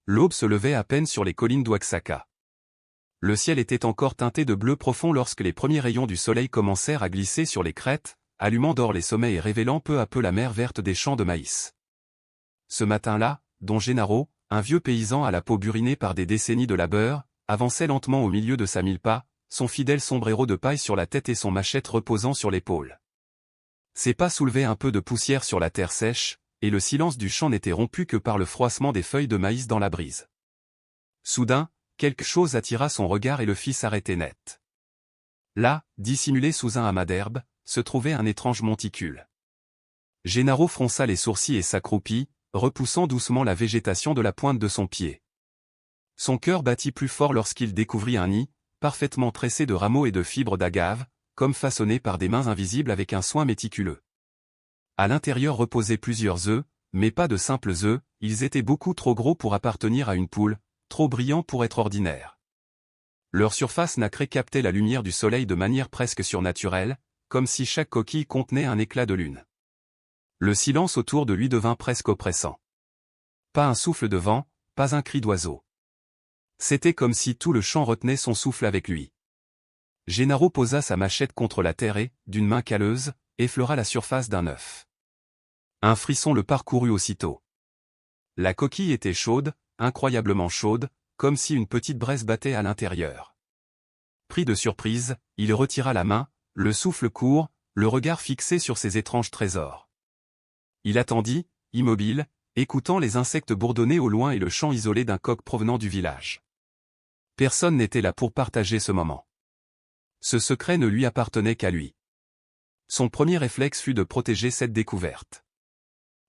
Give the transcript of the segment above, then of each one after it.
L'aube se levait à peine sur les collines d'Oaxaca. Le ciel était encore teinté de bleu profond lorsque les premiers rayons du soleil commencèrent à glisser sur les crêtes, allumant d'or les sommets et révélant peu à peu la mer verte des champs de maïs. Ce matin-là, Don Gennaro, un vieux paysan à la peau burinée par des décennies de labeur, avançait lentement au milieu de sa milpa, son fidèle sombrero de paille sur la tête et son machette reposant sur l'épaule. Ses pas soulevaient un peu de poussière sur la terre sèche, et le silence du champ n'était rompu que par le froissement des feuilles de maïs dans la brise. Soudain, quelque chose attira son regard et le fit s'arrêter net. Là, dissimulé sous un amas d'herbe, se trouvait un étrange monticule. Gennaro fronça les sourcils et s'accroupit, repoussant doucement la végétation de la pointe de son pied. Son cœur battit plus fort lorsqu'il découvrit un nid, parfaitement tressé de rameaux et de fibres d'agave, comme façonné par des mains invisibles avec un soin méticuleux. À l'intérieur reposaient plusieurs œufs, mais pas de simples œufs, ils étaient beaucoup trop gros pour appartenir à une poule, trop brillants pour être ordinaires. Leur surface nacrée captait la lumière du soleil de manière presque surnaturelle, comme si chaque coquille contenait un éclat de lune. Le silence autour de lui devint presque oppressant. Pas un souffle de vent, pas un cri d'oiseau. C'était comme si tout le champ retenait son souffle avec lui. Gennaro posa sa machette contre la terre et, d'une main calleuse, effleura la surface d'un œuf. Un frisson le parcourut aussitôt. La coquille était chaude, incroyablement chaude, comme si une petite braise battait à l'intérieur. Pris de surprise, il retira la main, le souffle court, le regard fixé sur ces étranges trésors. Il attendit, immobile, écoutant les insectes bourdonner au loin et le chant isolé d'un coq provenant du village. Personne n'était là pour partager ce moment. Ce secret ne lui appartenait qu'à lui. Son premier réflexe fut de protéger cette découverte.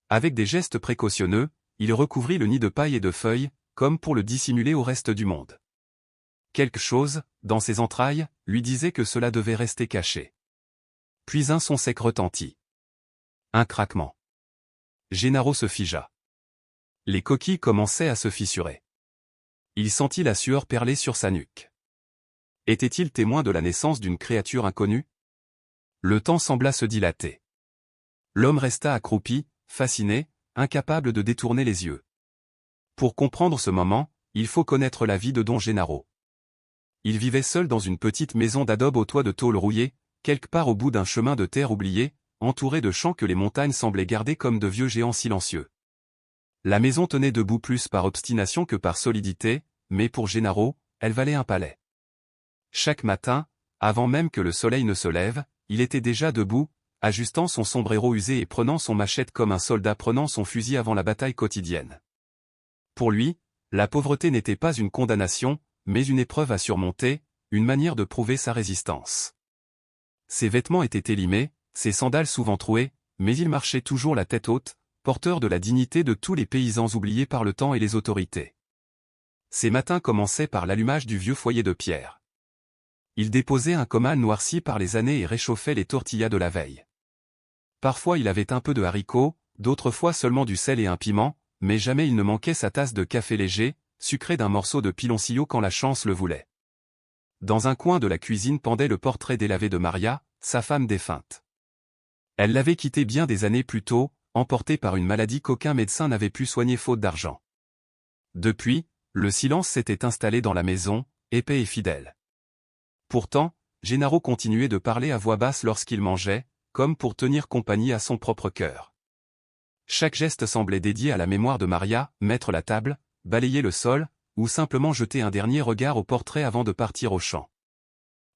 Avec des gestes précautionneux, il recouvrit le nid de paille et de feuilles, comme pour le dissimuler au reste du monde. Quelque chose, dans ses entrailles, lui disait que cela devait rester caché. Puis un son sec retentit. Un craquement. Gennaro se figea. Les coquilles commençaient à se fissurer. Il sentit la sueur perler sur sa nuque. Était-il témoin de la naissance d'une créature inconnue? Le temps sembla se dilater. L'homme resta accroupi, fasciné, incapable de détourner les yeux. Pour comprendre ce moment, il faut connaître la vie de Don Gennaro. Il vivait seul dans une petite maison d'adobe au toit de tôle rouillée, quelque part au bout d'un chemin de terre oublié, entouré de champs que les montagnes semblaient garder comme de vieux géants silencieux. La maison tenait debout plus par obstination que par solidité, mais pour Gennaro, elle valait un palais. Chaque matin, avant même que le soleil ne se lève, il était déjà debout, ajustant son sombrero usé et prenant son machette comme un soldat prenant son fusil avant la bataille quotidienne. Pour lui, la pauvreté n'était pas une condamnation, mais une épreuve à surmonter, une manière de prouver sa résistance. Ses vêtements étaient élimés, ses sandales souvent trouées, mais il marchait toujours la tête haute, porteur de la dignité de tous les paysans oubliés par le temps et les autorités. Ses matins commençaient par l'allumage du vieux foyer de pierre. Il déposait un comal noirci par les années et réchauffait les tortillas de la veille. Parfois il avait un peu de haricots, d'autres fois seulement du sel et un piment, mais jamais il ne manquait sa tasse de café léger, sucré d'un morceau de piloncillo quand la chance le voulait. Dans un coin de la cuisine pendait le portrait délavé de Maria, sa femme défunte. Elle l'avait quitté bien des années plus tôt, emportée par une maladie qu'aucun médecin n'avait pu soigner faute d'argent. Depuis, le silence s'était installé dans la maison, épais et fidèle. Pourtant, Gennaro continuait de parler à voix basse lorsqu'il mangeait, comme pour tenir compagnie à son propre cœur. Chaque geste semblait dédié à la mémoire de Maria, mettre la table, balayer le sol, ou simplement jeter un dernier regard au portrait avant de partir au champ.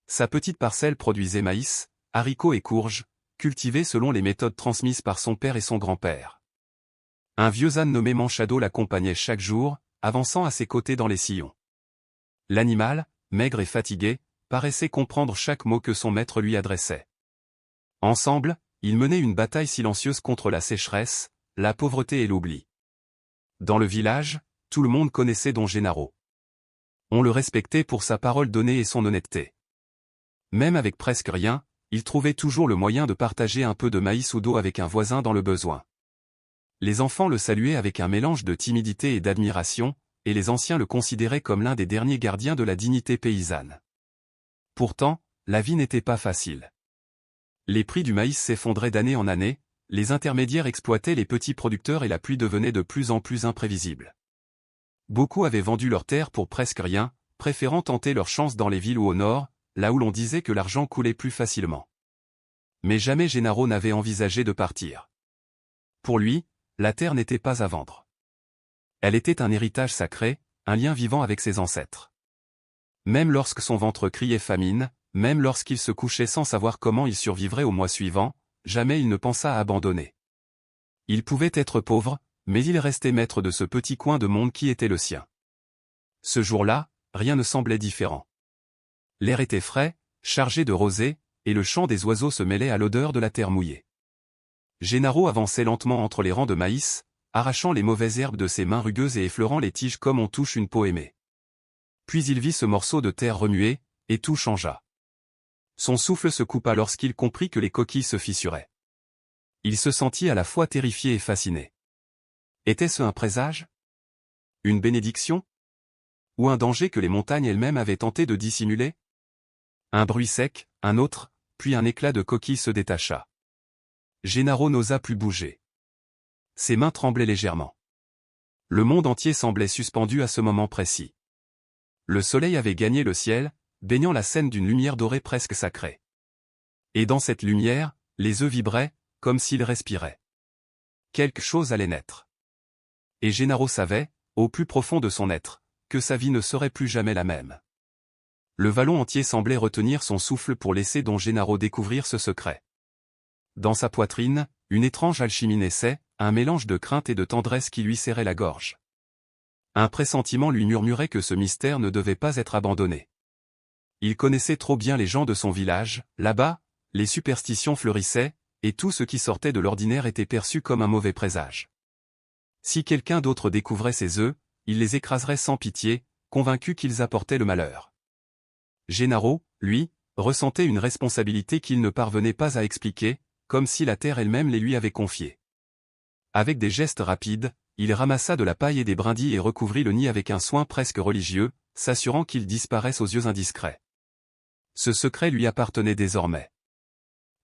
Sa petite parcelle produisait maïs, haricots et courges, cultivés selon les méthodes transmises par son père et son grand-père. Un vieux âne nommé Manchado l'accompagnait chaque jour, avançant à ses côtés dans les sillons. L'animal, maigre et fatigué, paraissait comprendre chaque mot que son maître lui adressait. Ensemble, ils menaient une bataille silencieuse contre la sécheresse, la pauvreté et l'oubli. Dans le village, tout le monde connaissait Don Gennaro. On le respectait pour sa parole donnée et son honnêteté. Même avec presque rien, il trouvait toujours le moyen de partager un peu de maïs ou d'eau avec un voisin dans le besoin. Les enfants le saluaient avec un mélange de timidité et d'admiration, et les anciens le considéraient comme l'un des derniers gardiens de la dignité paysanne. Pourtant, la vie n'était pas facile. Les prix du maïs s'effondraient d'année en année, les intermédiaires exploitaient les petits producteurs et la pluie devenait de plus en plus imprévisible. Beaucoup avaient vendu leurs terres pour presque rien, préférant tenter leur chance dans les villes ou au nord, là où l'on disait que l'argent coulait plus facilement. Mais jamais Gennaro n'avait envisagé de partir. Pour lui, la terre n'était pas à vendre. Elle était un héritage sacré, un lien vivant avec ses ancêtres. Même lorsque son ventre criait famine, même lorsqu'il se couchait sans savoir comment il survivrait au mois suivant, jamais il ne pensa à abandonner. Il pouvait être pauvre, mais il restait maître de ce petit coin de monde qui était le sien. Ce jour-là, rien ne semblait différent. L'air était frais, chargé de rosée, et le chant des oiseaux se mêlait à l'odeur de la terre mouillée. Gennaro avançait lentement entre les rangs de maïs, arrachant les mauvaises herbes de ses mains rugueuses et effleurant les tiges comme on touche une peau aimée. Puis il vit ce morceau de terre remuer, et tout changea. Son souffle se coupa lorsqu'il comprit que les coquilles se fissuraient. Il se sentit à la fois terrifié et fasciné. Était-ce un présage? Une bénédiction? Ou un danger que les montagnes elles-mêmes avaient tenté de dissimuler? Un bruit sec, un autre, puis un éclat de coquille se détacha. Gennaro n'osa plus bouger. Ses mains tremblaient légèrement. Le monde entier semblait suspendu à ce moment précis. Le soleil avait gagné le ciel, baignant la scène d'une lumière dorée presque sacrée. Et dans cette lumière, les œufs vibraient, comme s'ils respiraient. Quelque chose allait naître. Et Gennaro savait, au plus profond de son être, que sa vie ne serait plus jamais la même. Le vallon entier semblait retenir son souffle pour laisser Don Gennaro découvrir ce secret. Dans sa poitrine, une étrange alchimie naissait, un mélange de crainte et de tendresse qui lui serrait la gorge. Un pressentiment lui murmurait que ce mystère ne devait pas être abandonné. Il connaissait trop bien les gens de son village, là-bas, les superstitions fleurissaient, et tout ce qui sortait de l'ordinaire était perçu comme un mauvais présage. Si quelqu'un d'autre découvrait ces œufs, il les écraserait sans pitié, convaincu qu'ils apportaient le malheur. Gennaro, lui, ressentait une responsabilité qu'il ne parvenait pas à expliquer, comme si la terre elle-même les lui avait confiés. Avec des gestes rapides, il ramassa de la paille et des brindilles et recouvrit le nid avec un soin presque religieux, s'assurant qu'il disparaisse aux yeux indiscrets. Ce secret lui appartenait désormais.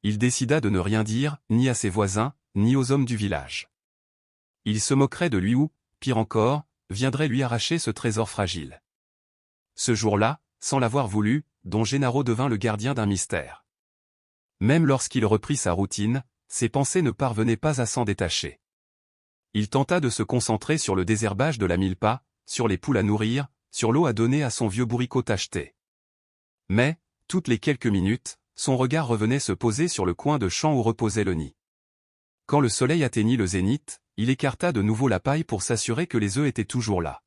Il décida de ne rien dire, ni à ses voisins, ni aux hommes du village. Il se moquerait de lui ou, pire encore, viendrait lui arracher ce trésor fragile. Ce jour-là, sans l'avoir voulu, Don Gennaro devint le gardien d'un mystère. Même lorsqu'il reprit sa routine, ses pensées ne parvenaient pas à s'en détacher. Il tenta de se concentrer sur le désherbage de la milpa, sur les poules à nourrir, sur l'eau à donner à son vieux bourricot tacheté. Mais, toutes les quelques minutes, son regard revenait se poser sur le coin de champ où reposait le nid. Quand le soleil atteignit le zénith, il écarta de nouveau la paille pour s'assurer que les œufs étaient toujours là.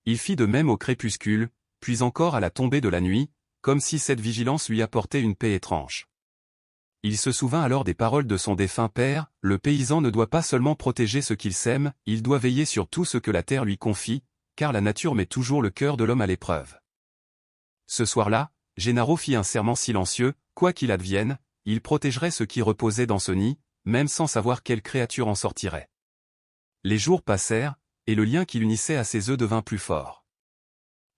Il fit de même au crépuscule, puis encore à la tombée de la nuit, comme si cette vigilance lui apportait une paix étrange. Il se souvint alors des paroles de son défunt père, le paysan ne doit pas seulement protéger ce qu'il sème, il doit veiller sur tout ce que la terre lui confie, car la nature met toujours le cœur de l'homme à l'épreuve. Ce soir-là, Gennaro fit un serment silencieux, quoi qu'il advienne, il protégerait ce qui reposait dans ce nid, même sans savoir quelle créature en sortirait. Les jours passèrent, et le lien qui l'unissait à ses œufs devint plus fort.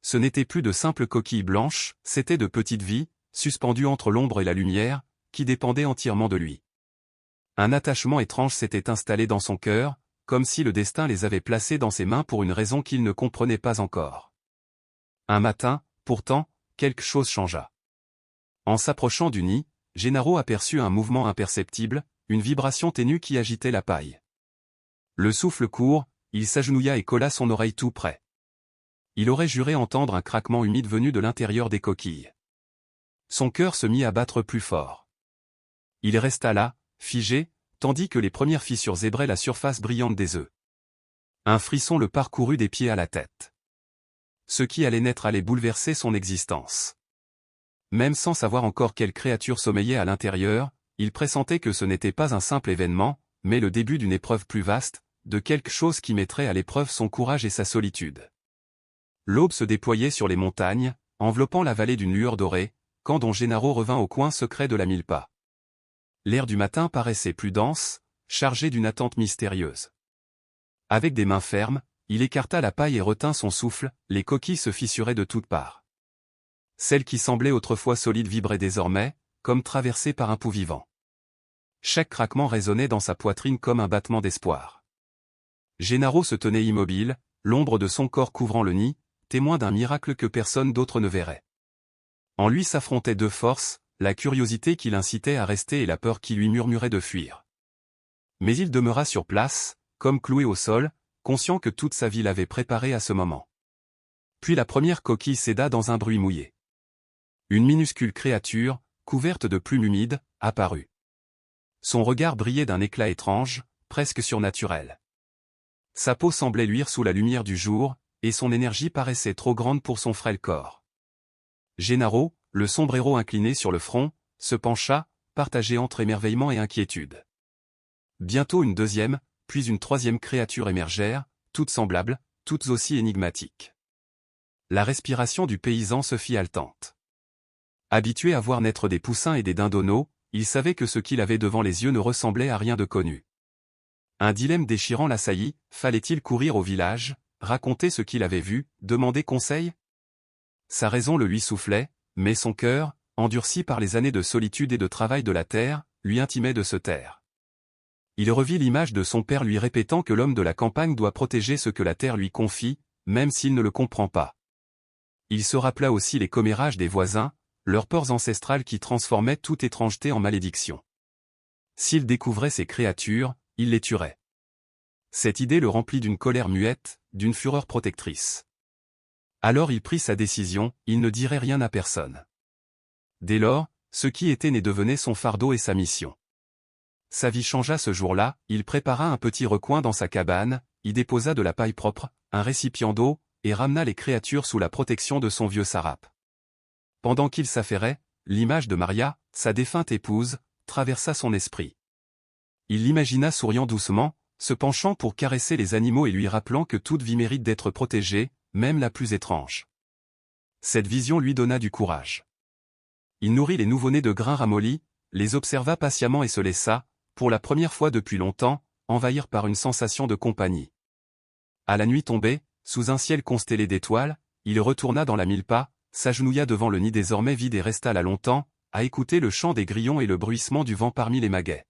Ce n'étaient plus de simples coquilles blanches, c'étaient de petites vies, suspendues entre l'ombre et la lumière, qui dépendaient entièrement de lui. Un attachement étrange s'était installé dans son cœur, comme si le destin les avait placés dans ses mains pour une raison qu'il ne comprenait pas encore. Un matin, pourtant, quelque chose changea. En s'approchant du nid, Gennaro aperçut un mouvement imperceptible, une vibration ténue qui agitait la paille. Le souffle court, il s'agenouilla et colla son oreille tout près. Il aurait juré entendre un craquement humide venu de l'intérieur des coquilles. Son cœur se mit à battre plus fort. Il resta là, figé, tandis que les premières fissures zébraient la surface brillante des œufs. Un frisson le parcourut des pieds à la tête. Ce qui allait naître allait bouleverser son existence. Même sans savoir encore quelle créature sommeillait à l'intérieur, il pressentait que ce n'était pas un simple événement, mais le début d'une épreuve plus vaste, de quelque chose qui mettrait à l'épreuve son courage et sa solitude. L'aube se déployait sur les montagnes, enveloppant la vallée d'une lueur dorée, quand Don Gennaro revint au coin secret de la milpa. L'air du matin paraissait plus dense, chargé d'une attente mystérieuse. Avec des mains fermes, il écarta la paille et retint son souffle, les coquilles se fissuraient de toutes parts. Celles qui semblaient autrefois solides vibraient désormais, comme traversées par un pouls vivant. Chaque craquement résonnait dans sa poitrine comme un battement d'espoir. Gennaro se tenait immobile, l'ombre de son corps couvrant le nid, témoin d'un miracle que personne d'autre ne verrait. En lui s'affrontaient deux forces, la curiosité qui l'incitait à rester et la peur qui lui murmurait de fuir. Mais il demeura sur place, comme cloué au sol, conscient que toute sa vie l'avait préparé à ce moment. Puis la première coquille céda dans un bruit mouillé. Une minuscule créature, couverte de plumes humides, apparut. Son regard brillait d'un éclat étrange, presque surnaturel. Sa peau semblait luire sous la lumière du jour, et son énergie paraissait trop grande pour son frêle corps. Gennaro, le sombrero incliné sur le front, se pencha, partagé entre émerveillement et inquiétude. Bientôt une deuxième, puis une troisième créature émergèrent, toutes semblables, toutes aussi énigmatiques. La respiration du paysan se fit haletante. Habitué à voir naître des poussins et des dindonneaux, il savait que ce qu'il avait devant les yeux ne ressemblait à rien de connu. Un dilemme déchirant l'assaillit, fallait-il courir au village, raconter ce qu'il avait vu, demander conseil? Sa raison le lui soufflait, mais son cœur, endurci par les années de solitude et de travail de la terre, lui intimait de se taire. Il revit l'image de son père lui répétant que l'homme de la campagne doit protéger ce que la terre lui confie, même s'il ne le comprend pas. Il se rappela aussi les commérages des voisins, leurs peurs ancestrales qui transformaient toute étrangeté en malédiction. S'il découvrait ces créatures, il les tuerait. Cette idée le remplit d'une colère muette, d'une fureur protectrice. Alors il prit sa décision, il ne dirait rien à personne. Dès lors, ce qui était né devenait son fardeau et sa mission. Sa vie changea ce jour-là, il prépara un petit recoin dans sa cabane, y déposa de la paille propre, un récipient d'eau, et ramena les créatures sous la protection de son vieux sarape. Pendant qu'il s'affairait, l'image de Maria, sa défunte épouse, traversa son esprit. Il l'imagina souriant doucement, se penchant pour caresser les animaux et lui rappelant que toute vie mérite d'être protégée, même la plus étrange. Cette vision lui donna du courage. Il nourrit les nouveau-nés de grains ramollis, les observa patiemment et se laissa, pour la première fois depuis longtemps, envahir par une sensation de compagnie. À la nuit tombée, sous un ciel constellé d'étoiles, il retourna dans la milpa, s'agenouilla devant le nid désormais vide et resta là longtemps, à écouter le chant des grillons et le bruissement du vent parmi les maguets.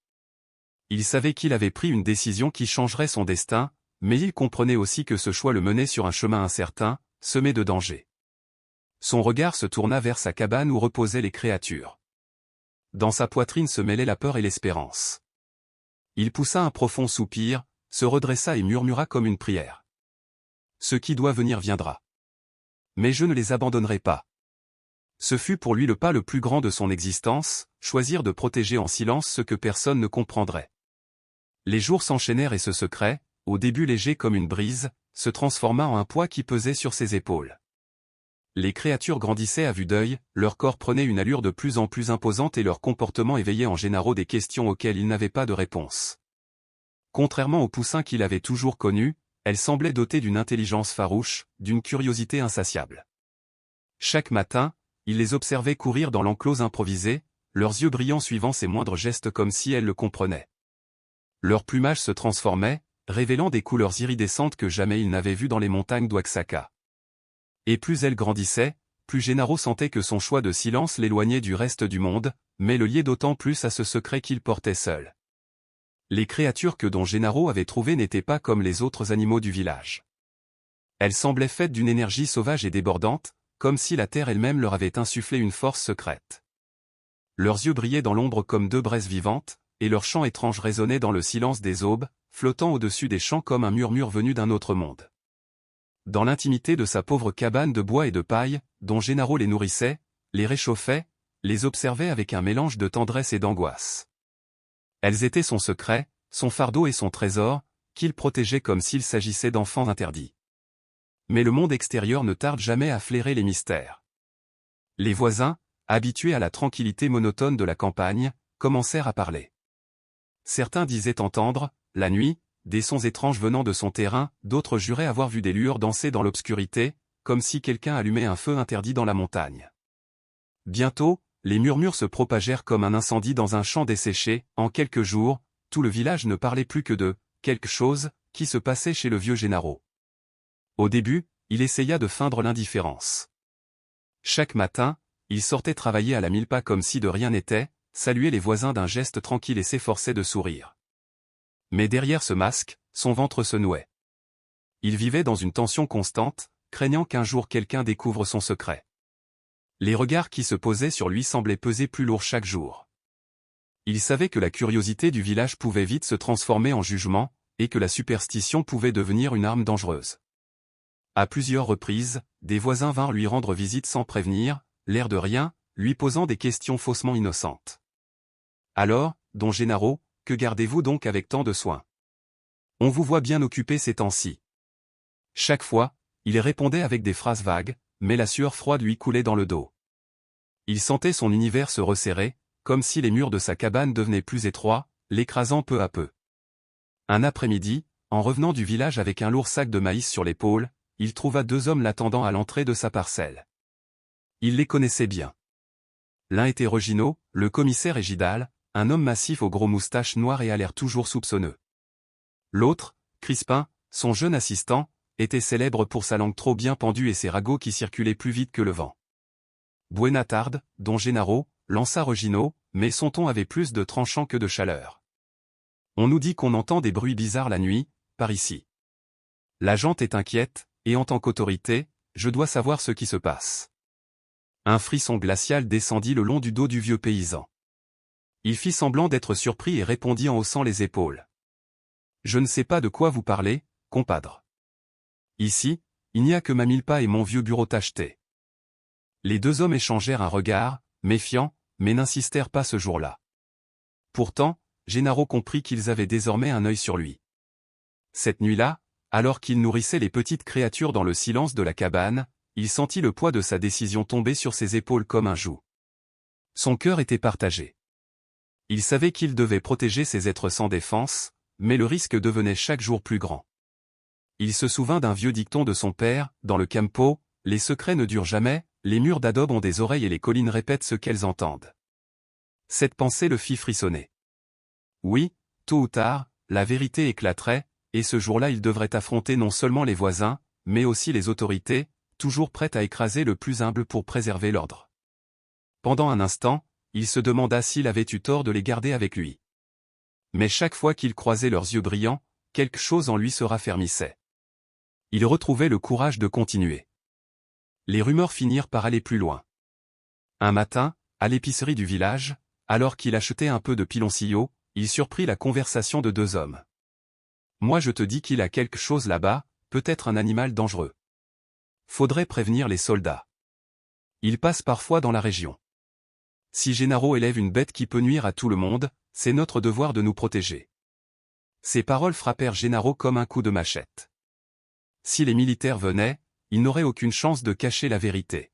Il savait qu'il avait pris une décision qui changerait son destin, mais il comprenait aussi que ce choix le menait sur un chemin incertain, semé de dangers. Son regard se tourna vers sa cabane où reposaient les créatures. Dans sa poitrine se mêlaient la peur et l'espérance. Il poussa un profond soupir, se redressa et murmura comme une prière. Ce qui doit venir viendra. Mais je ne les abandonnerai pas. Ce fut pour lui le pas le plus grand de son existence, choisir de protéger en silence ce que personne ne comprendrait. Les jours s'enchaînèrent et ce secret, au début léger comme une brise, se transforma en un poids qui pesait sur ses épaules. Les créatures grandissaient à vue d'œil, leur corps prenait une allure de plus en plus imposante et leur comportement éveillait en Gennaro des questions auxquelles il n'avait pas de réponse. Contrairement aux poussins qu'il avait toujours connus, elles semblaient dotées d'une intelligence farouche, d'une curiosité insatiable. Chaque matin, il les observait courir dans l'enclos improvisé, leurs yeux brillants suivant ses moindres gestes comme si elles le comprenaient. Leur plumage se transformait, révélant des couleurs iridescentes que jamais il n'avait vues dans les montagnes d'Oaxaca. Et plus elles grandissaient, plus Gennaro sentait que son choix de silence l'éloignait du reste du monde, mais le liait d'autant plus à ce secret qu'il portait seul. Les créatures que dont Gennaro avait trouvées n'étaient pas comme les autres animaux du village. Elles semblaient faites d'une énergie sauvage et débordante, comme si la terre elle-même leur avait insufflé une force secrète. Leurs yeux brillaient dans l'ombre comme deux braises vivantes, et leurs chants étranges résonnaient dans le silence des aubes, flottant au-dessus des champs comme un murmure venu d'un autre monde. Dans l'intimité de sa pauvre cabane de bois et de paille, dont Gennaro les nourrissait, les réchauffait, les observait avec un mélange de tendresse et d'angoisse. Elles étaient son secret, son fardeau et son trésor, qu'il protégeait comme s'il s'agissait d'enfants interdits. Mais le monde extérieur ne tarde jamais à flairer les mystères. Les voisins, habitués à la tranquillité monotone de la campagne, commencèrent à parler. Certains disaient entendre, la nuit, des sons étranges venant de son terrain, d'autres juraient avoir vu des lueurs danser dans l'obscurité, comme si quelqu'un allumait un feu interdit dans la montagne. Bientôt, les murmures se propagèrent comme un incendie dans un champ desséché, en quelques jours, tout le village ne parlait plus que de « quelque chose » qui se passait chez le vieux Gennaro. Au début, il essaya de feindre l'indifférence. Chaque matin, il sortait travailler à la milpa comme si de rien n'était, saluait les voisins d'un geste tranquille et s'efforçait de sourire. Mais derrière ce masque, son ventre se nouait. Il vivait dans une tension constante, craignant qu'un jour quelqu'un découvre son secret. Les regards qui se posaient sur lui semblaient peser plus lourd chaque jour. Il savait que la curiosité du village pouvait vite se transformer en jugement, et que la superstition pouvait devenir une arme dangereuse. À plusieurs reprises, des voisins vinrent lui rendre visite sans prévenir, l'air de rien, lui posant des questions faussement innocentes. Alors, Don Gennaro, que gardez-vous donc avec tant de soin? On vous voit bien occupé ces temps-ci. Chaque fois, il répondait avec des phrases vagues, mais la sueur froide lui coulait dans le dos. Il sentait son univers se resserrer, comme si les murs de sa cabane devenaient plus étroits, l'écrasant peu à peu. Un après-midi, en revenant du village avec un lourd sac de maïs sur l'épaule, il trouva deux hommes l'attendant à l'entrée de sa parcelle. Il les connaissait bien. L'un était Regino, le commissaire Égidal, un homme massif aux gros moustaches noires et à l'air toujours soupçonneux. L'autre, Crispin, son jeune assistant, était célèbre pour sa langue trop bien pendue et ses ragots qui circulaient plus vite que le vent. Buena tarde, Don Gennaro, lança Regino, mais son ton avait plus de tranchant que de chaleur. On nous dit qu'on entend des bruits bizarres la nuit, par ici. La gente est inquiète, et en tant qu'autorité, je dois savoir ce qui se passe. Un frisson glacial descendit le long du dos du vieux paysan. Il fit semblant d'être surpris et répondit en haussant les épaules. Je ne sais pas de quoi vous parlez, compadre. Ici, il n'y a que ma milpa et mon vieux bureau tacheté. Les deux hommes échangèrent un regard, méfiant, mais n'insistèrent pas ce jour-là. Pourtant, Gennaro comprit qu'ils avaient désormais un œil sur lui. Cette nuit-là, alors qu'il nourrissait les petites créatures dans le silence de la cabane, il sentit le poids de sa décision tomber sur ses épaules comme un joug. Son cœur était partagé. Il savait qu'il devait protéger ces êtres sans défense, mais le risque devenait chaque jour plus grand. Il se souvint d'un vieux dicton de son père, dans le campo, les secrets ne durent jamais, les murs d'adobe ont des oreilles et les collines répètent ce qu'elles entendent. Cette pensée le fit frissonner. Oui, tôt ou tard, la vérité éclaterait, et ce jour-là il devrait affronter non seulement les voisins, mais aussi les autorités, toujours prêtes à écraser le plus humble pour préserver l'ordre. Pendant un instant, il se demanda s'il avait eu tort de les garder avec lui. Mais chaque fois qu'il croisait leurs yeux brillants, quelque chose en lui se raffermissait. Il retrouvait le courage de continuer. Les rumeurs finirent par aller plus loin. Un matin, à l'épicerie du village, alors qu'il achetait un peu de piloncillo, il surprit la conversation de deux hommes. « Moi je te dis qu'il a quelque chose là-bas, peut-être un animal dangereux. Faudrait prévenir les soldats. Il passe parfois dans la région. Si Gennaro élève une bête qui peut nuire à tout le monde, c'est notre devoir de nous protéger. » Ces paroles frappèrent Gennaro comme un coup de machette. Si les militaires venaient, il n'aurait aucune chance de cacher la vérité.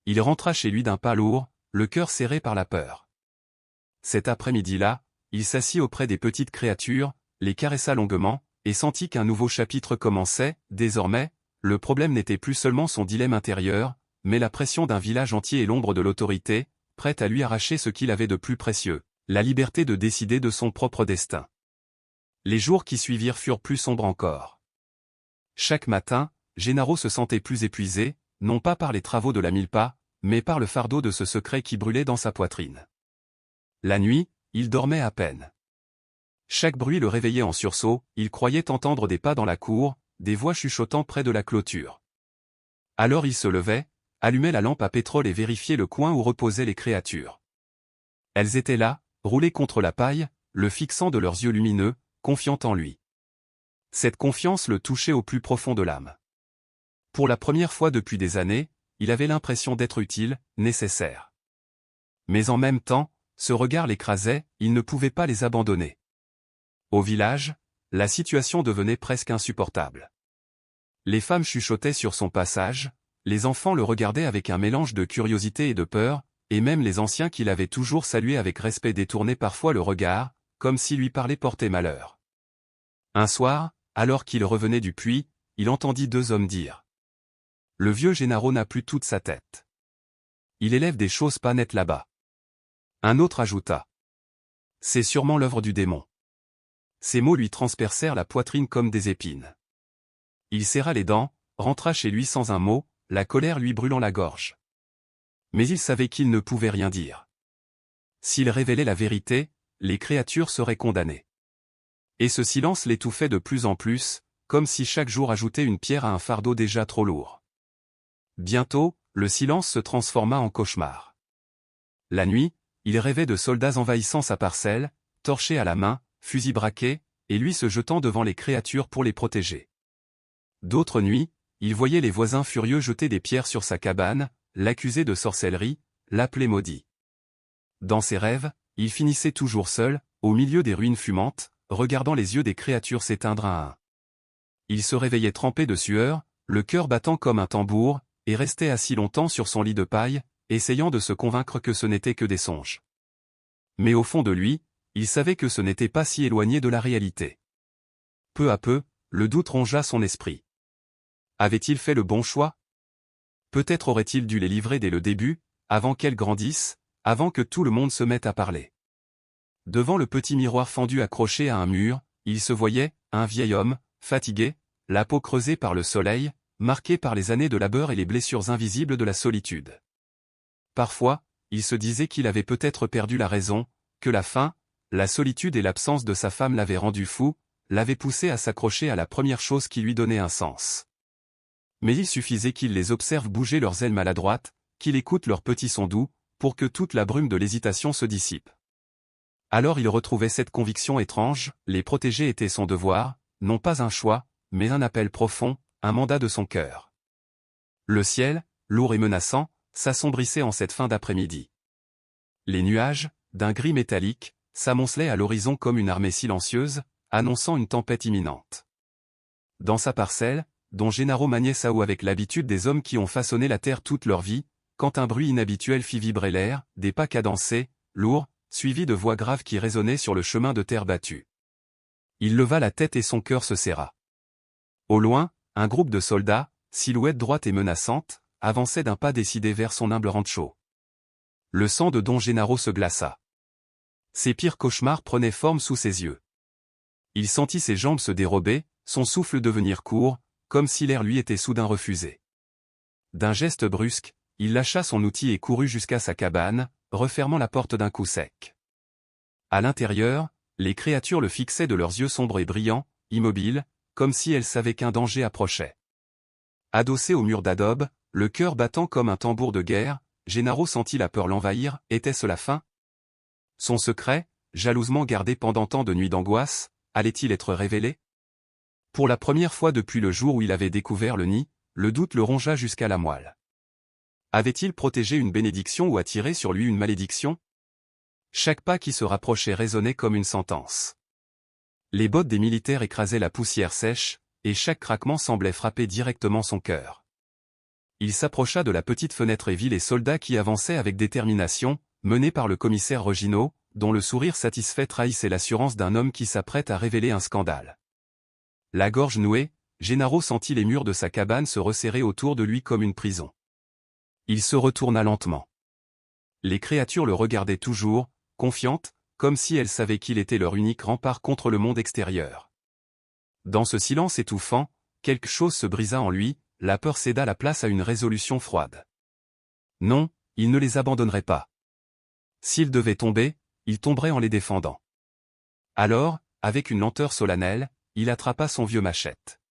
Il rentra chez lui d'un pas lourd, le cœur serré par la peur. Cet après-midi-là, il s'assit auprès des petites créatures, les caressa longuement, et sentit qu'un nouveau chapitre commençait. Désormais, le problème n'était plus seulement son dilemme intérieur, mais la pression d'un village entier et l'ombre de l'autorité, prête à lui arracher ce qu'il avait de plus précieux, la liberté de décider de son propre destin. Les jours qui suivirent furent plus sombres encore. Chaque matin, Gennaro se sentait plus épuisé, non pas par les travaux de la milpa, mais par le fardeau de ce secret qui brûlait dans sa poitrine. La nuit, il dormait à peine. Chaque bruit le réveillait en sursaut, il croyait entendre des pas dans la cour, des voix chuchotant près de la clôture. Alors il se levait, allumait la lampe à pétrole et vérifiait le coin où reposaient les créatures. Elles étaient là, roulées contre la paille, le fixant de leurs yeux lumineux, confiant en lui. Cette confiance le touchait au plus profond de l'âme. Pour la première fois depuis des années, il avait l'impression d'être utile, nécessaire. Mais en même temps, ce regard l'écrasait, il ne pouvait pas les abandonner. Au village, la situation devenait presque insupportable. Les femmes chuchotaient sur son passage, les enfants le regardaient avec un mélange de curiosité et de peur, et même les anciens qu'il avait toujours salués avec respect détournaient parfois le regard, comme s'il lui parlait porter malheur. Un soir, alors qu'il revenait du puits, il entendit deux hommes dire. Le vieux Gennaro n'a plus toute sa tête. Il élève des choses pas nettes là-bas. Un autre ajouta. C'est sûrement l'œuvre du démon. Ces mots lui transpercèrent la poitrine comme des épines. Il serra les dents, rentra chez lui sans un mot, la colère lui brûlant la gorge. Mais il savait qu'il ne pouvait rien dire. S'il révélait la vérité, les créatures seraient condamnées. Et ce silence l'étouffait de plus en plus, comme si chaque jour ajoutait une pierre à un fardeau déjà trop lourd. Bientôt, le silence se transforma en cauchemar. La nuit, il rêvait de soldats envahissant sa parcelle, torchés à la main, fusils braqués, et lui se jetant devant les créatures pour les protéger. D'autres nuits, il voyait les voisins furieux jeter des pierres sur sa cabane, l'accuser de sorcellerie, l'appeler maudit. Dans ses rêves, il finissait toujours seul, au milieu des ruines fumantes, regardant les yeux des créatures s'éteindre un à un. Il se réveillait trempé de sueur, le cœur battant comme un tambour, et restait assis longtemps sur son lit de paille, essayant de se convaincre que ce n'était que des songes. Mais au fond de lui, il savait que ce n'était pas si éloigné de la réalité. Peu à peu, le doute rongea son esprit. Avait-il fait le bon choix? Peut-être aurait-il dû les livrer dès le début, avant qu'elles grandissent, avant que tout le monde se mette à parler. Devant le petit miroir fendu accroché à un mur, il se voyait, un vieil homme, fatigué, la peau creusée par le soleil, marqué par les années de labeur et les blessures invisibles de la solitude. Parfois, il se disait qu'il avait peut-être perdu la raison, que la faim, la solitude et l'absence de sa femme l'avaient rendu fou, l'avaient poussé à s'accrocher à la première chose qui lui donnait un sens. Mais il suffisait qu'il les observe bouger leurs ailes maladroites, qu'il écoute leurs petits sons doux, pour que toute la brume de l'hésitation se dissipe. Alors il retrouvait cette conviction étrange, les protéger était son devoir, non pas un choix, mais un appel profond, un mandat de son cœur. Le ciel, lourd et menaçant, s'assombrissait en cette fin d'après-midi. Les nuages, d'un gris métallique, s'amoncelaient à l'horizon comme une armée silencieuse, annonçant une tempête imminente. Dans sa parcelle, dont Gennaro maniait sa houe avec l'habitude des hommes qui ont façonné la terre toute leur vie, quand un bruit inhabituel fit vibrer l'air, des pas cadencés, lourds, suivis de voix graves qui résonnaient sur le chemin de terre battue. Il leva la tête et son cœur se serra. Au loin, un groupe de soldats, silhouette droite et menaçante, avançait d'un pas décidé vers son humble rancho. Le sang de Don Gennaro se glaça. Ses pires cauchemars prenaient forme sous ses yeux. Il sentit ses jambes se dérober, son souffle devenir court, comme si l'air lui était soudain refusé. D'un geste brusque, il lâcha son outil et courut jusqu'à sa cabane, refermant la porte d'un coup sec. À l'intérieur, les créatures le fixaient de leurs yeux sombres et brillants, immobiles, comme si elles savaient qu'un danger approchait. Adossé au mur d'adobe, le cœur battant comme un tambour de guerre, Gennaro sentit la peur l'envahir. Était-ce la fin? Son secret, jalousement gardé pendant tant de nuits d'angoisse, allait-il être révélé? Pour la première fois depuis le jour où il avait découvert le nid, le doute le rongea jusqu'à la moelle. Avait-il protégé une bénédiction ou attiré sur lui une malédiction? Chaque pas qui se rapprochait résonnait comme une sentence. Les bottes des militaires écrasaient la poussière sèche, et chaque craquement semblait frapper directement son cœur. Il s'approcha de la petite fenêtre et vit les soldats qui avançaient avec détermination, menés par le commissaire Regino, dont le sourire satisfait trahissait l'assurance d'un homme qui s'apprête à révéler un scandale. La gorge nouée, Gennaro sentit les murs de sa cabane se resserrer autour de lui comme une prison. Il se retourna lentement. Les créatures le regardaient toujours, confiantes, comme si elles savaient qu'il était leur unique rempart contre le monde extérieur. Dans ce silence étouffant, quelque chose se brisa en lui, la peur céda la place à une résolution froide. Non, il ne les abandonnerait pas. S'ils devaient tomber, il tomberait en les défendant. Alors, avec une lenteur solennelle, il attrapa son vieux machette.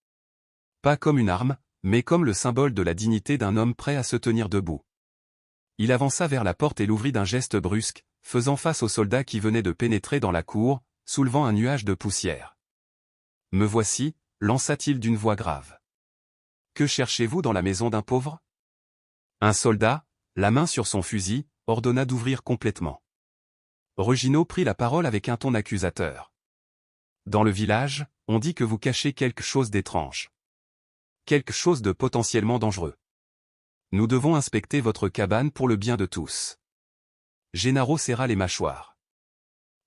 Pas comme une arme, mais comme le symbole de la dignité d'un homme prêt à se tenir debout. Il avança vers la porte et l'ouvrit d'un geste brusque, faisant face aux soldats qui venaient de pénétrer dans la cour, soulevant un nuage de poussière. « Me voici », lança-t-il d'une voix grave. « Que cherchez-vous dans la maison d'un pauvre ?» Un soldat, la main sur son fusil, ordonna d'ouvrir complètement. Regino prit la parole avec un ton accusateur. « Dans le village, on dit que vous cachez quelque chose d'étrange. Quelque chose de potentiellement dangereux. Nous devons inspecter votre cabane pour le bien de tous. » Gennaro serra les mâchoires.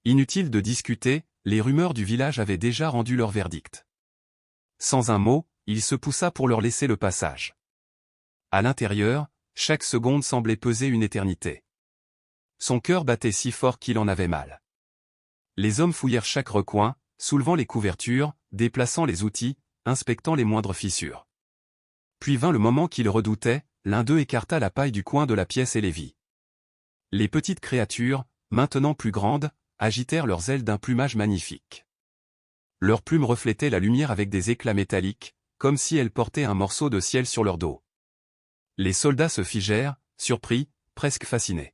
Inutile de discuter, les rumeurs du village avaient déjà rendu leur verdict. Sans un mot, il se poussa pour leur laisser le passage. À l'intérieur, chaque seconde semblait peser une éternité. Son cœur battait si fort qu'il en avait mal. Les hommes fouillèrent chaque recoin, soulevant les couvertures, déplaçant les outils, inspectant les moindres fissures. Puis vint le moment qu'ils redoutaient, l'un d'eux écarta la paille du coin de la pièce et les vit. Les petites créatures, maintenant plus grandes, agitèrent leurs ailes d'un plumage magnifique. Leurs plumes reflétaient la lumière avec des éclats métalliques, comme si elles portaient un morceau de ciel sur leur dos. Les soldats se figèrent, surpris, presque fascinés.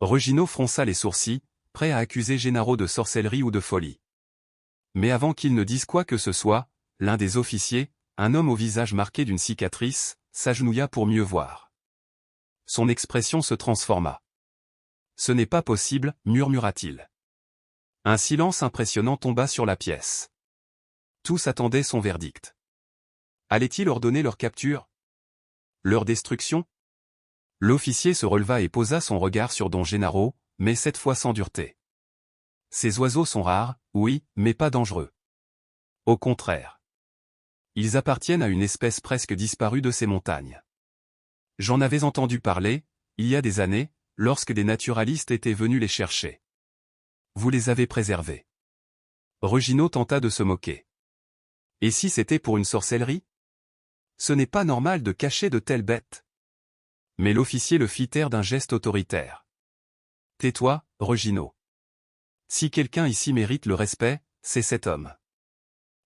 Regino fronça les sourcils, prêt à accuser Gennaro de sorcellerie ou de folie. Mais avant qu'il ne dise quoi que ce soit, l'un des officiers, un homme au visage marqué d'une cicatrice, s'agenouilla pour mieux voir. Son expression se transforma. « Ce n'est pas possible, murmura-t-il. » Un silence impressionnant tomba sur la pièce. Tous attendaient son verdict. Allait-il ordonner leur capture? Leur destruction? L'officier se releva et posa son regard sur Don Gennaro, mais cette fois sans dureté. Ces oiseaux sont rares, oui, mais pas dangereux. Au contraire. Ils appartiennent à une espèce presque disparue de ces montagnes. J'en avais entendu parler, il y a des années, lorsque des naturalistes étaient venus les chercher. Vous les avez préservés. Regino tenta de se moquer. Et si c'était pour une sorcellerie? Ce n'est pas normal de cacher de telles bêtes. Mais l'officier le fit taire d'un geste autoritaire. Tais-toi, Regino. Si quelqu'un ici mérite le respect, c'est cet homme.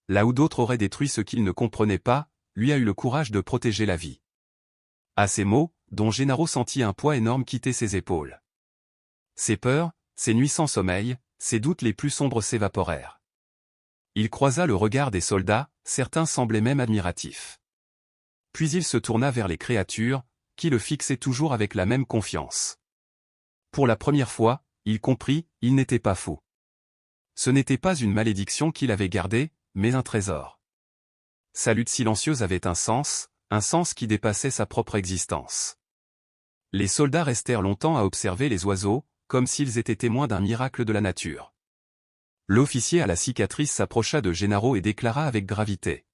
Là où d'autres auraient détruit ce qu'il ne comprenait pas, lui a eu le courage de protéger la vie. À ces mots, Don Gennaro sentit un poids énorme quitter ses épaules. Ses peurs, ses nuits sans sommeil, ses doutes les plus sombres s'évaporèrent. Il croisa le regard des soldats, certains semblaient même admiratifs. Puis il se tourna vers les créatures, qui le fixaient toujours avec la même confiance. Pour la première fois, il comprit, il n'était pas fou. Ce n'était pas une malédiction qu'il avait gardée, mais un trésor. Sa lutte silencieuse avait un sens qui dépassait sa propre existence. Les soldats restèrent longtemps à observer les oiseaux, comme s'ils étaient témoins d'un miracle de la nature. L'officier à la cicatrice s'approcha de Gennaro et déclara avec gravité.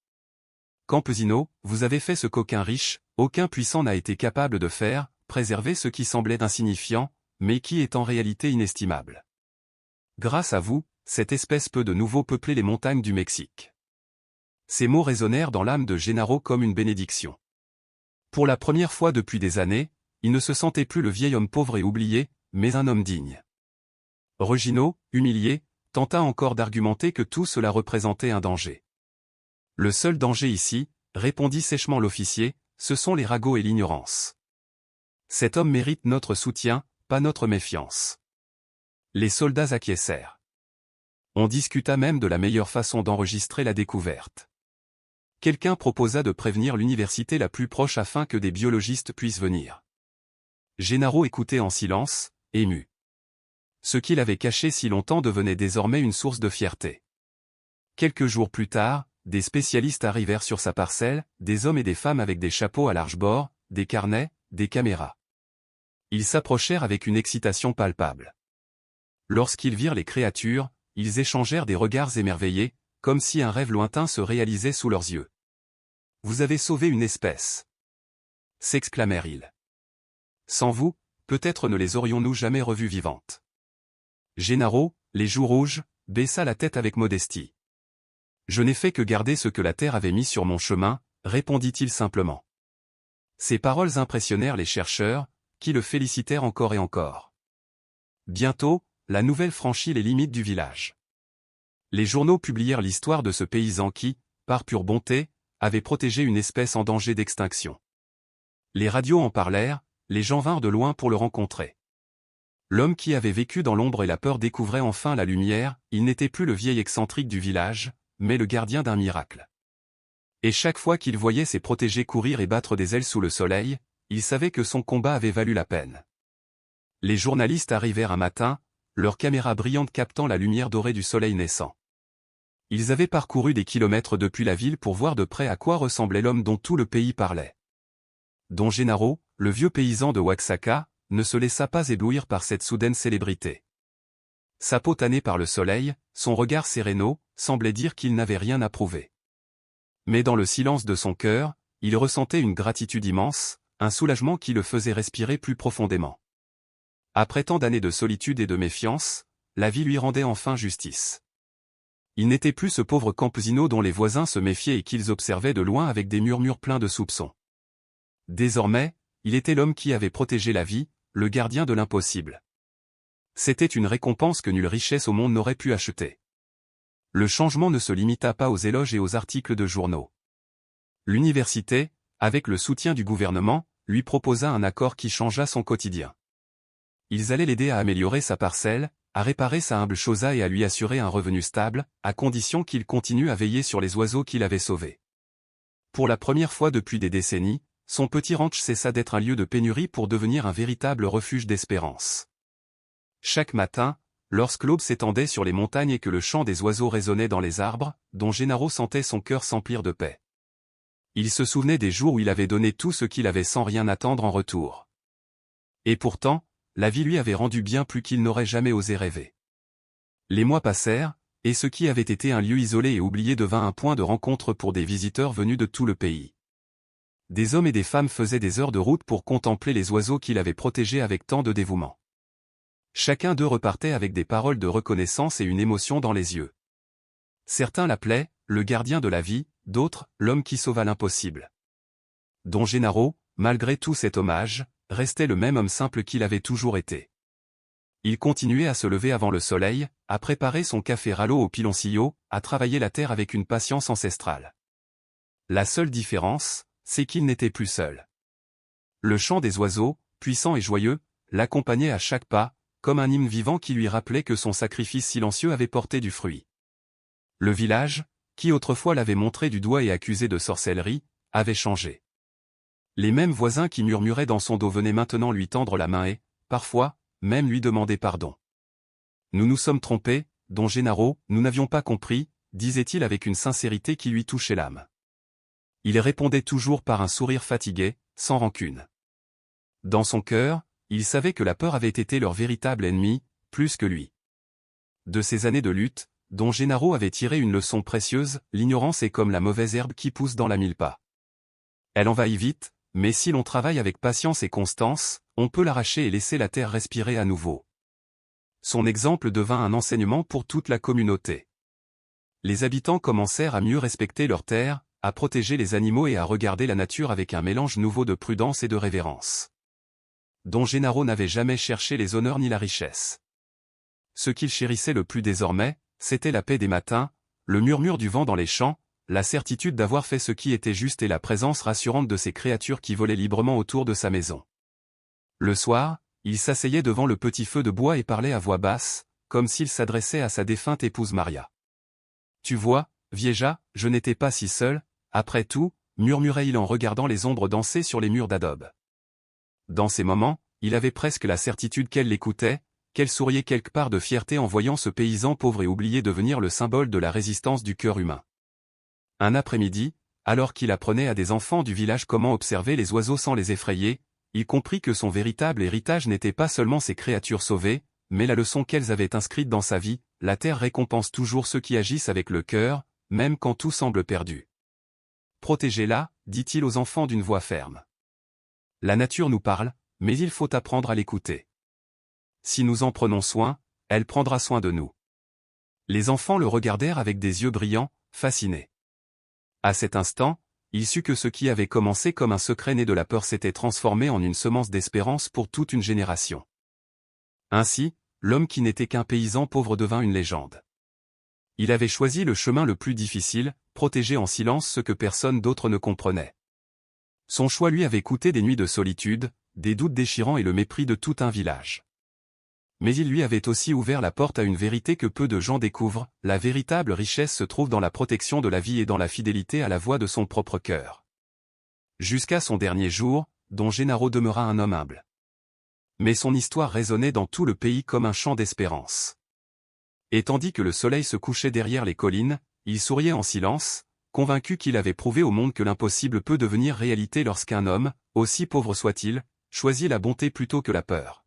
Campesino, vous avez fait ce qu'aucun riche, aucun puissant n'a été capable de faire, préserver ce qui semblait insignifiant, mais qui est en réalité inestimable. Grâce à vous, cette espèce peut de nouveau peupler les montagnes du Mexique. Ces mots résonnèrent dans l'âme de Gennaro comme une bénédiction. Pour la première fois depuis des années, il ne se sentait plus le vieil homme pauvre et oublié, mais un homme digne. Regino, humilié, tenta encore d'argumenter que tout cela représentait un danger. Le seul danger ici, répondit sèchement l'officier, ce sont les ragots et l'ignorance. Cet homme mérite notre soutien, pas notre méfiance. Les soldats acquiescèrent. On discuta même de la meilleure façon d'enregistrer la découverte. Quelqu'un proposa de prévenir l'université la plus proche afin que des biologistes puissent venir. Gennaro écoutait en silence, ému. Ce qu'il avait caché si longtemps devenait désormais une source de fierté. Quelques jours plus tard, des spécialistes arrivèrent sur sa parcelle, des hommes et des femmes avec des chapeaux à large bord, des carnets, des caméras. Ils s'approchèrent avec une excitation palpable. Lorsqu'ils virent les créatures, ils échangèrent des regards émerveillés, comme si un rêve lointain se réalisait sous leurs yeux. « Vous avez sauvé une espèce !» s'exclamèrent-ils. « Sans vous, peut-être ne les aurions-nous jamais revues vivantes. » Gennaro, les joues rouges, baissa la tête avec modestie. « Je n'ai fait que garder ce que la terre avait mis sur mon chemin, » répondit-il simplement. Ces paroles impressionnèrent les chercheurs, qui le félicitèrent encore et encore. Bientôt, la nouvelle franchit les limites du village. Les journaux publièrent l'histoire de ce paysan qui, par pure bonté, avait protégé une espèce en danger d'extinction. Les radios en parlèrent, les gens vinrent de loin pour le rencontrer. L'homme qui avait vécu dans l'ombre et la peur découvrait enfin la lumière, il n'était plus le vieil excentrique du village, mais le gardien d'un miracle. Et chaque fois qu'il voyait ses protégés courir et battre des ailes sous le soleil, il savait que son combat avait valu la peine. Les journalistes arrivèrent un matin, leurs caméras brillantes captant la lumière dorée du soleil naissant. Ils avaient parcouru des kilomètres depuis la ville pour voir de près à quoi ressemblait l'homme dont tout le pays parlait. Don Gennaro, le vieux paysan de Oaxaca, ne se laissa pas éblouir par cette soudaine célébrité. Sa peau tannée par le soleil, son regard sérénot, semblait dire qu'il n'avait rien à prouver. Mais dans le silence de son cœur, il ressentait une gratitude immense, un soulagement qui le faisait respirer plus profondément. Après tant d'années de solitude et de méfiance, la vie lui rendait enfin justice. Il n'était plus ce pauvre campesino dont les voisins se méfiaient et qu'ils observaient de loin avec des murmures pleins de soupçons. Désormais, il était l'homme qui avait protégé la vie, le gardien de l'impossible. C'était une récompense que nulle richesse au monde n'aurait pu acheter. Le changement ne se limita pas aux éloges et aux articles de journaux. L'université, avec le soutien du gouvernement, lui proposa un accord qui changea son quotidien. Ils allaient l'aider à améliorer sa parcelle, à réparer sa humble chosa et à lui assurer un revenu stable, à condition qu'il continue à veiller sur les oiseaux qu'il avait sauvés. Pour la première fois depuis des décennies, son petit ranch cessa d'être un lieu de pénurie pour devenir un véritable refuge d'espérance. Chaque matin, lorsque l'aube s'étendait sur les montagnes et que le chant des oiseaux résonnait dans les arbres, Don Gennaro sentait son cœur s'emplir de paix. Il se souvenait des jours où il avait donné tout ce qu'il avait sans rien attendre en retour. Et pourtant, la vie lui avait rendu bien plus qu'il n'aurait jamais osé rêver. Les mois passèrent, et ce qui avait été un lieu isolé et oublié devint un point de rencontre pour des visiteurs venus de tout le pays. Des hommes et des femmes faisaient des heures de route pour contempler les oiseaux qu'il avait protégés avec tant de dévouement. Chacun d'eux repartait avec des paroles de reconnaissance et une émotion dans les yeux. Certains l'appelaient « le gardien de la vie », d'autres « l'homme qui sauva l'impossible ». Don Gennaro, malgré tout cet hommage, restait le même homme simple qu'il avait toujours été. Il continuait à se lever avant le soleil, à préparer son café râleau au piloncillo, à travailler la terre avec une patience ancestrale. La seule différence, c'est qu'il n'était plus seul. Le chant des oiseaux, puissant et joyeux, l'accompagnait à chaque pas, comme un hymne vivant qui lui rappelait que son sacrifice silencieux avait porté du fruit. Le village, qui autrefois l'avait montré du doigt et accusé de sorcellerie, avait changé. Les mêmes voisins qui murmuraient dans son dos venaient maintenant lui tendre la main et, parfois, même lui demander pardon. « Nous nous sommes trompés, Don Gennaro, nous n'avions pas compris », disait-il avec une sincérité qui lui touchait l'âme. Il répondait toujours par un sourire fatigué, sans rancune. Dans son cœur, il savait que la peur avait été leur véritable ennemi, plus que lui. De ces années de lutte, Don Gennaro avait tiré une leçon précieuse, l'ignorance est comme la mauvaise herbe qui pousse dans la mille-pas. Elle envahit vite, mais si l'on travaille avec patience et constance, on peut l'arracher et laisser la terre respirer à nouveau. Son exemple devint un enseignement pour toute la communauté. Les habitants commencèrent à mieux respecter leurs terres, à protéger les animaux et à regarder la nature avec un mélange nouveau de prudence et de révérence. Don Gennaro n'avait jamais cherché les honneurs ni la richesse. Ce qu'il chérissait le plus désormais, c'était la paix des matins, le murmure du vent dans les champs, la certitude d'avoir fait ce qui était juste et la présence rassurante de ces créatures qui volaient librement autour de sa maison. Le soir, il s'asseyait devant le petit feu de bois et parlait à voix basse, comme s'il s'adressait à sa défunte épouse Maria. « Tu vois, Vieja, je n'étais pas si seul, après tout, murmurait-il en regardant les ombres danser sur les murs d'adobe. Dans ces moments, il avait presque la certitude qu'elle l'écoutait, qu'elle souriait quelque part de fierté en voyant ce paysan pauvre et oublié devenir le symbole de la résistance du cœur humain. Un après-midi, alors qu'il apprenait à des enfants du village comment observer les oiseaux sans les effrayer, il comprit que son véritable héritage n'était pas seulement ces créatures sauvées, mais la leçon qu'elles avaient inscrite dans sa vie, la terre récompense toujours ceux qui agissent avec le cœur, même quand tout semble perdu. Protégez-la, dit-il aux enfants d'une voix ferme. La nature nous parle, mais il faut apprendre à l'écouter. Si nous en prenons soin, elle prendra soin de nous. Les enfants le regardèrent avec des yeux brillants, fascinés. À cet instant, il sut que ce qui avait commencé comme un secret né de la peur s'était transformé en une semence d'espérance pour toute une génération. Ainsi, l'homme qui n'était qu'un paysan pauvre devint une légende. Il avait choisi le chemin le plus difficile, protéger en silence ce que personne d'autre ne comprenait. Son choix lui avait coûté des nuits de solitude, des doutes déchirants et le mépris de tout un village. Mais il lui avait aussi ouvert la porte à une vérité que peu de gens découvrent, la véritable richesse se trouve dans la protection de la vie et dans la fidélité à la voix de son propre cœur. Jusqu'à son dernier jour, Don Gennaro demeura un homme humble. Mais son histoire résonnait dans tout le pays comme un chant d'espérance. Et tandis que le soleil se couchait derrière les collines, il souriait en silence, convaincu qu'il avait prouvé au monde que l'impossible peut devenir réalité lorsqu'un homme, aussi pauvre soit-il, choisit la bonté plutôt que la peur.